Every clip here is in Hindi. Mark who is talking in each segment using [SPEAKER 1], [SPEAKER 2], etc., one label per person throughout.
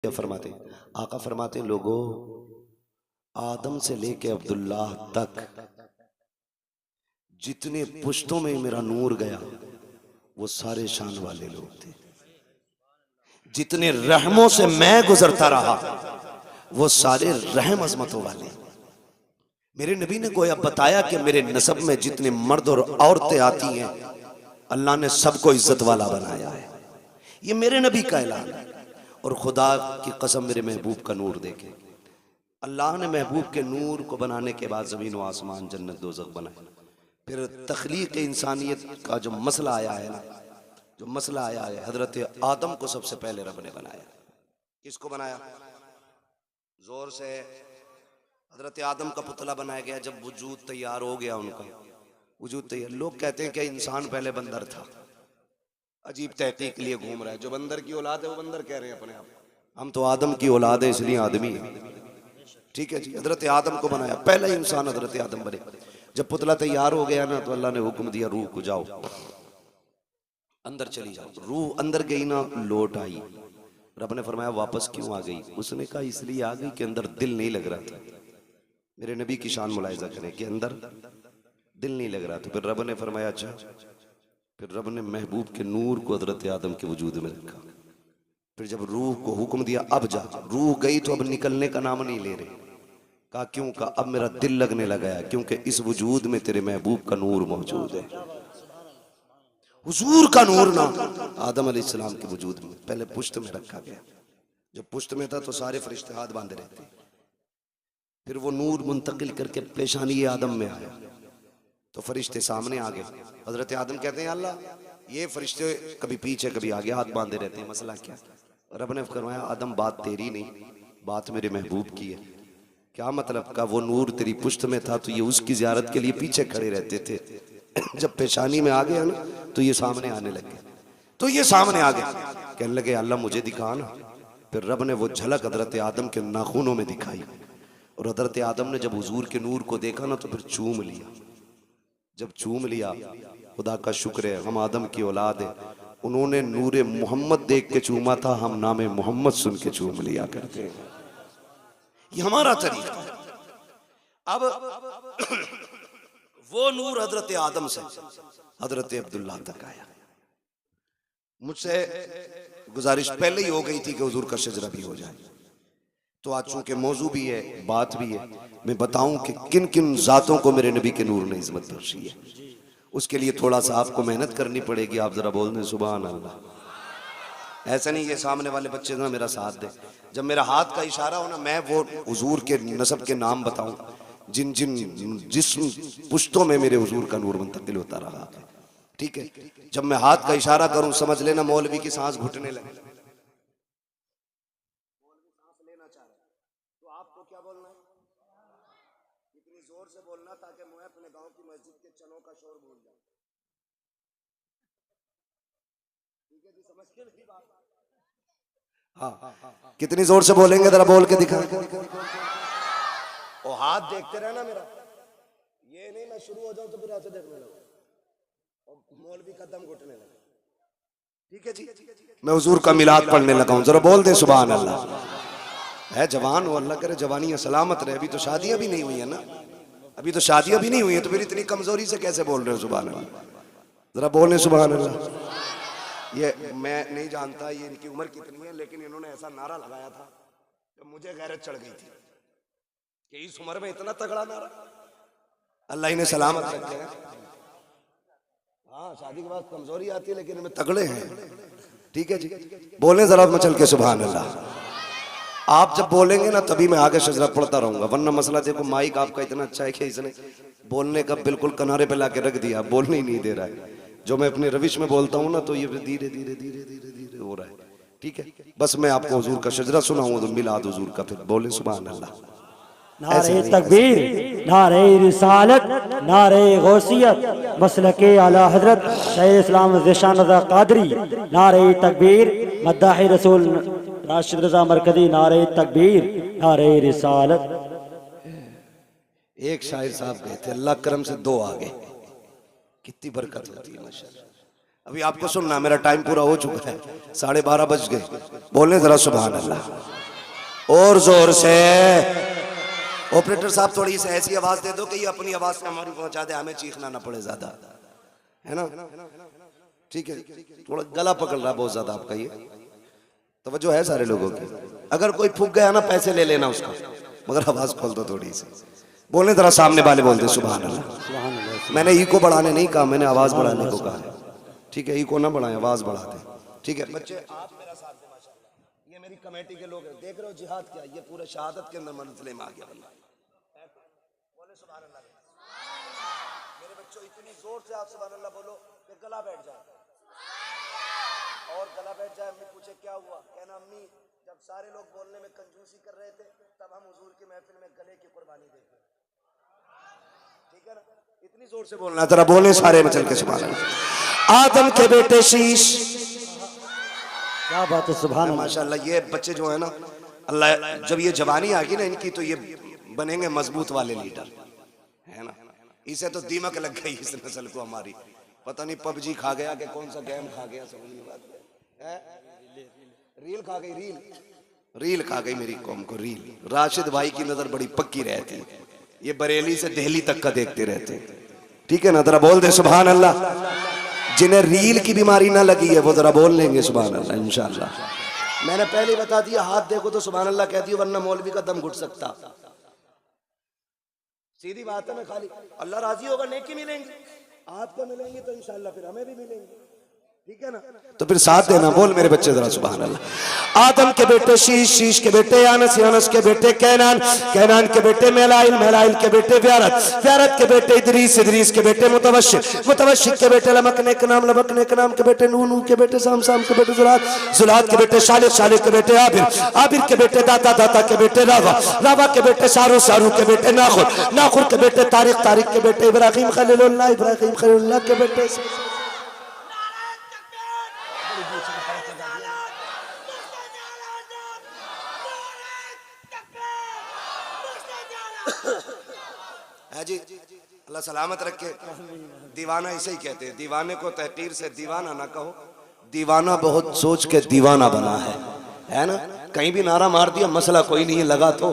[SPEAKER 1] क्या फरमाते, आका फरमाते, लोगों आदम से लेके अब्दुल्लाह तक जितने पुश्तों में मेरा नूर गया वो सारे शान वाले लोग थे। जितने रहमों से मैं गुजरता रहा वो सारे रहम अजमतों वाले। मेरे नबी ने गोया बताया कि मेरे नसब में जितने मर्द और औरतें आती हैं अल्लाह ने सबको इज्जत वाला बनाया है। ये मेरे नबी का ऐलान है। और खुदा की कसम मेरे महबूब का नूर देखे, अल्लाह ने महबूब के नूर को बनाने के बाद ज़मीन व आसमान जन्नत दोज़ख बनाए। फिर तख्लीक इंसानियत का जो मसला आया है ना, जो मसला आया है, हजरत आदम को सबसे पहले रब ने बनाया। किसको बनाया? जोर से। हजरत आदम का पुतला बनाया गया। जब वजूद तैयार हो गया, उनका वजूद तैयार, लोग कहते हैं कि इंसान पहले बंदर था। अजीब तहकीक के लिए घूम रहा है। जो बंदर की औलाद है वो बंदर कह रहे हैं अपने आप। हम तो आदम की औलाद है इसलिए आदमी है। ठीक है जी। हजरत आदम को बनाया, पहला इंसान हजरत आदम बने। जब पुतला तैयार हो गया ना तो अल्लाह ने हुक्म दिया, रूह को जाओ अंदर चली जाओ। रूह अंदर गई ना, लौट आई। रब ने फरमाया वापस क्यों आ गई? उसने कहा इसलिए आ गई कि अंदर दिल नहीं लग रहा था। मेरे नबी की शान मुलाहिजा करें कि अंदर दिल नहीं लग रहा था। फिर रब ने फरमाया अच्छा। फिर रब ने महबूब के नूर को हजरत आदम के वजूद में रखा। फिर जब रूह को हुक्म दिया अब जा, रूह गई तो अब निकलने का नाम नहीं ले रहे। कहा क्यों? कहा अब मेरा दिल लगने लगा है, क्योंकि इस वजूद में तेरे महबूब का नूर मौजूद है। हुजूर का नूर ना आदम अलैहिस्सलाम के वजूद में पहले पुश्त में रखा गया। जब पुश्त में था तो सारे फरिश्ते हाथ बांधे रहते। फिर वो नूर मुंतकिल करके पेशानी आदम में आया तो फरिश्ते सामने आ गए। हजरत आदम कहते हैं अल्लाह ये फरिश्ते कभी पीछे कभी आगे हाथ बांधे रहते हैं, मसला क्या? रब ने फरमाया आदम बात तेरी नहीं, बात मेरे महबूब की है। क्या मतलब? का वो नूर तेरी पुश्त में था तो ये उसकी ज़ियारत के लिए पीछे खड़े रहते थे। जब पेशानी में आ गया ना तो ये सामने आने लगे। तो ये सामने आ गए, कहने लगे अल्लाह मुझे दिखा ना। फिर रब ने वो झलक हजरत आदम के नाखूनों में दिखाई। और हजरत आदम ने जब हुजूर के नूर को देखा ना तो फिर चूम लिया। जब चूम लिया, खुदा का शुक्र है हम आदम की औलाद है। उन्होंने नूरे मोहम्मद देख के चूमा था, हम नामे मोहम्मद सुन के चूम लिया करते हैं। ये हमारा तरीका है। अब वो नूर हजरत आदम से हजरत अब्दुल्लाह तक आया। मुझसे गुजारिश पहले ही हो गई थी कि हुजूर का शजरा भी हो जाए। तो आज चूंकि मौजू भी है, बात भी है, मैं बताऊं कि किन किन जातों को मेरे नबी के नूर ने इज्जत बख्शी है। उसके लिए थोड़ा सा आपको मेहनत करनी पड़ेगी। आप जरा बोल दें सुभान अल्लाह। ऐसा नहीं ये सामने वाले बच्चे ना मेरा साथ दे। जब मेरा हाथ का इशारा हो ना, मैं वो हुजूर के नसब के नाम बताऊं जिन जिन जिस्म पुश्तों में मेरे हुजूर का नूर मुंतकिल होता रहा। ठीक है, जब मैं हाथ का इशारा करूं समझ लेना मौलवी की सांस घुटने लगे। तो आपको क्या बोलना है? इतनी जोर से बोलना ताकि मैं अपने गांव की मस्जिद के चनों का शोर भूल जाऊं। ठीक है जी, समझ के मेरी बात? हाँ, कितनी जोर से बोलेंगे जरा बोल के दिखा। और हाथ देखते रहना मेरा, ये नहीं मैं शुरू हो जाऊं तो फिर ऐसे देखने लगो और मौलवी का दम घुटने लगे। ठीक है जी, मैं हुजूर का मिलाद पढ़ने लगा हूं, जरा बोल दे सुभान अल्लाह। है जवान हो, अल्लाह करे जवानियां सलामत रहे। अभी तो शादियां भी नहीं हुई है ना, अभी तो शादियां भी नहीं हुई है, तो फिर इतनी कमजोरी से कैसे बोल रहे हो सुभान अल्लाह? जरा बोले सुभान अल्लाह। ये मैं नहीं जानता ये इनकी उम्र कितनी है, लेकिन इन्होंने ऐसा नारा लगाया था कि मुझे गैरत चढ़ गई थी कि इस उम्र में इतना तगड़ा नारा। अल्लाह इन्हें सलामत रखे हैं। हाँ, शादी के बाद कमजोरी आती है लेकिन इनमें तगड़े हैं। ठीक है जी, बोले जरा मचल के सुभान अल्लाह। आप जब बोलेंगे ना तभी मैं आगे शजरा पढ़ता रहूंगा, वरना मसला देखो माइक आपका इतना अच्छा है कि इसने बोलने का बिल्कुल किनारे पे लाके रख दिया, बोलने ही नहीं दे रहा है। जो मैं अपने रविश में बोलता हूँ ना तो ये धीरे धीरे धीरे धीरे धीरे हो रहा है। ठीक है, बस मैं आपको हुजूर का शजरा सुनाऊंगा तो मिलाद हुजूर का, फिर बोले सुभान अल्लाह।
[SPEAKER 2] नारे तकबीर, नारे रिसालत, नारे गौसियत, मसलके आला हजरत शाह इस्लाम ज़िशान रज़ा कादरी, नारे तकबीर, मद्दाह रसूल राशिद रज़ा मरकजी, नारे तकबीर, नारे रिसालत।
[SPEAKER 1] एक शायर साहब गए थे, अल्लाह करम से दो आ गए। कितनी बरकत होती है माशाअल्लाह। अभी आपको सुनना, मेरा टाइम पूरा हो चुका है, 12:30 बज गए। बोलने जरा सुभान अल्लाह और जोर से। ऑपरेटर साहब थोड़ी सी ऐसी आवाज दे दो कि ये अपनी आवाज से हमारी पहुंचा दे, हमें चीखना ना पड़े ज्यादा, है ना? ठीक है, थोड़ा गला पकड़ रहा है बहुत ज्यादा आपका, ये तवज्जो है सारे लोगों की। अगर कोई फूक गया ना पैसे ले लेना उसका, मगर आवाज खोल दो थोड़ी सी। बोलने जरा सामने वाले बोलते सुभान अल्लाह। मैंने ई को बढ़ाने नहीं कहा, मैंने आवाज बढ़ाने को कहा। ठीक है, ई को ना बढ़ाएं, आवाज बढ़ा दें। ठीक है बच्चे, आप मेरा साथ दें माशाल्लाह। ये मेरी कमेटी के लोग हैं, देख रहे हो जिहाद क्या, ये पूरे शहादत के अंदर मंजिले में आ गया बंदा। बोले सुभान अल्लाह। मेरे बच्चों इतनी जोर से आप सुभान अल्लाह बोलो कि गला बैठ जाए, और गला बैठ जाए। अम्मी पूछे क्या हुआ, कहना अम्मी जब सारे लोग बोलने में कंजूसी कर रहे थे तब हम हुजूर की महफिल में गले की कुर्बानी देख रहे। ठीक है ना, इतनी जोर से बोलना, जरा बोले सारे में चल के सुभान अल्लाह। आदम के बेटे शीश,
[SPEAKER 2] क्या बात है, सुभान अल्लाह।
[SPEAKER 1] माशाल्लाह ये बच्चे जो है ना, अल्लाह जब ये जवानी आ गई ना इनकी, तो ये बनेंगे मजबूत वाले लीडर, है ना? इसे तो दीमक लग गई इस नस्ल को हमारी, पता नहीं पबजी खा गया कि कौन सा गेम खा गया, समझ नहीं बात है। रील खा गई, रील खा गई मेरी कौम को, रील। राशिद भाई की नजर बड़ी पक्की रहती है, ये बरेली से दिल्ली तक का देखते रहते हैं। ठीक है ना, जरा बोल दे सुभान अल्लाह। जिन्हें रील की बीमारी ना लगी है वो जरा बोल लेंगे सुभान अल्लाह इंशाअल्लाह। मैंने पहले बता दिया, हाथ देखो तो सुभान अल्लाह कह दियो, वरना मौलवी का दम घुट सकता। सीधी बात है ना, खाली अल्लाह राजी होगा नेकी मिलेंगी, आपको मिलेंगी तो इंशाअल्लाह फिर हमें भी मिलेंगी। ठीक है ना, तो फिर साथ देना। बोल मेरे बच्चे जरा सुभान अल्लाह। आदम के बेटे शीश, शीश के बेटे यानस, यानस के बेटे कैनान, कैनान के बेटे मेलाइल, मेलाइल के बेटे व्यारत, व्यारत के बेटे इदरीस, इदरीस के बेटे मुतवशिक, मुतवशिक के बेटे लमकने के नाम, लमकने के नाम के बेटे नूह, नूह के बेटे साम, साम के बेटे जुलाद, जुलाद के बेटे शालिक, शालिक के बेटे आबिर, आबिर के बेटे दाता, दाता के बेटे रावा, रावा के बेटे सारू, सारू के बेटे नाखुर, नाखुर के बेटे तारिक, तारिक के बेटे इब्राहिम खलीलुल्लाह, इब्राहिम खलीलुल्लाह के बेटे। है जी, अल्लाह सलामत रखे। दीवाना इसे ही कहते हैं, दीवाने को तहकीर से दीवाना ना कहो, दीवाना बहुत सोच के दीवाना बना है ना? कहीं भी नारा मार दिया मसला कोई नहीं लगा, तो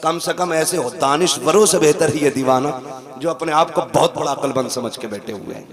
[SPEAKER 1] कम से कम ऐसे हो दानिशवरों से बेहतर ही है दीवाना, जो अपने आप को बहुत बड़ा अक्लमंद समझ के बैठे हुए हैं।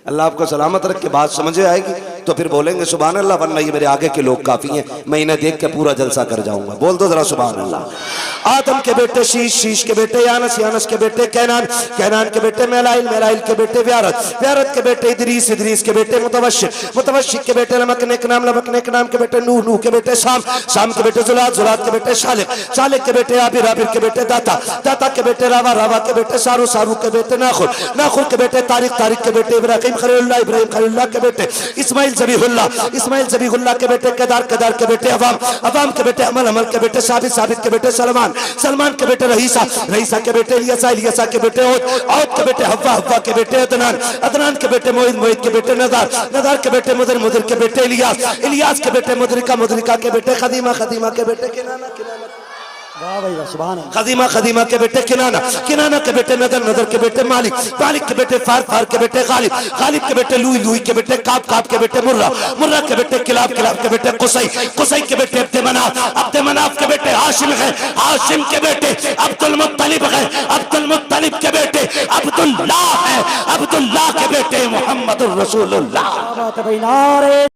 [SPEAKER 1] अल्लाह आपको सलामत रख के बात समझे आएगी तो फिर बोलेंगे सुभान अल्लाह, वरना ये मेरे आगे के लोग काफी हैं, मैं इन्हें देख के पूरा जलसा कर जाऊंगा। बोल दो जरा सुभान अल्लाह। आदम के बेटे शीश, शीश के बेटे यानस, यानस के बेटे कैनान, कैनान के बेटे मेलाइल, मेलाइल के बेटे व्यारत, व्यारत के बेटे इदरीस, इदरीस के बेटे मुतवशिक, मुतवशिक के बेटे लमकने के नाम, लमकने के नाम के बेटे नूह, नूह के बेटे शाम, शाम के बेटे जुलाद, जुलाद के बेटे शालिक, शालिक के बेटे आबिर, आबिर के बेटे दाता, दाता के बेटे रावा, रावा के बेटे सारू, सारू के बेटे नाखुर, नाखुर के बेटे तारिक, तारिक के बेटे इब्राहिम खलीलुल्लाह, इब्राहिम खलीलुल्लाह के बेटे इस्माइल ज़बीहुल्लाह, इस्माइल ज़बीहुल्लाह के बेटे केदार, केदार के बेटे अवाम, अवाम के बेटे अमल, अमल के बेटे साबित, साबित के बेटे सलमान, सलमान के बेटे रहीसा, रहीसा के बेटे इलियासा, इलियासा के बेटे औद, औद के बेटे हव्वा, हव्वा के बेटे अदनान, अदनान के बेटे मोइद, मोइद के बेटे नज़ार, नज़ार के बेटे मुदर, मुदर के बेटे इलियास, इलियास के बेटे मुदरिका, मुदरिका के बेटे खदीमा, खदीमा के बेटे किनाना, किनाना
[SPEAKER 2] वाह भाई वाह, सुभान अल्लाह।
[SPEAKER 1] खदीमा, खदीमा के बेटे किनाना, किनाना के बेटे नदर, नदर के बेटे मालिक, मालिक के बेटे फार, फार के बेटे गालिब, गालिब के बेटे लुई, लुई के बेटे काब, काब के बेटे मुर्रा, मुर्रा के बेटे किलाब, किलाब के बेटे कुसै, कुसै के बेटे अब्दे मनाफ, अब्दे मनाफ के बेटे हाशिम है, हाशिम के बेटे अब्दुल मुत्तलिब है, अब्दुल मुत्तलिब के बेटे अब्दुल्लाह है, अब्दुल्लाह के बेटे मुहम्मदुर रसूलुल्लाह।
[SPEAKER 2] क्या बात है भाई, नारे